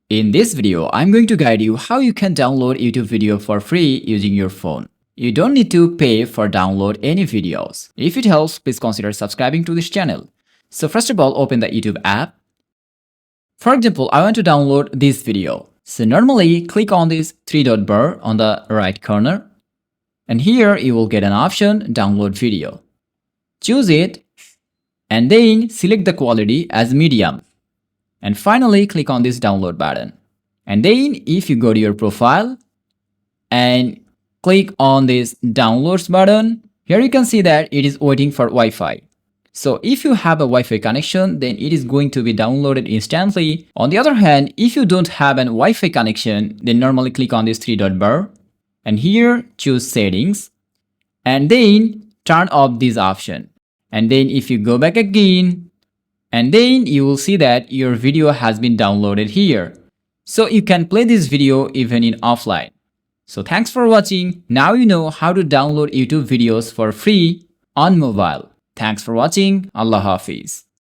In this video, I'm going to guide you how you can download YouTube video for free using your phone. You don't need to pay for download any videos. If it helps, please consider subscribing to this channel. So first of all, open the YouTube app. For example, I want to download this video. So normally click on this three-dot bar on the right corner. And here you will get an option, download video. Choose it and then select the quality as medium. And finally click on this download button. And then if you go to your profile and click on this downloads button, here you can see that it is waiting for Wi-Fi. So if you have a Wi-Fi connection, then it is going to be downloaded instantly. On the other hand, if you don't have a Wi-Fi connection, then normally click on this three-dot bar and here choose settings and then turn off this option. And then if you go back again, and then you will see that your video has been downloaded here. So you can play this video even in offline. So thanks for watching. Now you know how to download YouTube videos for free on mobile. Thanks for watching. Allah Hafiz.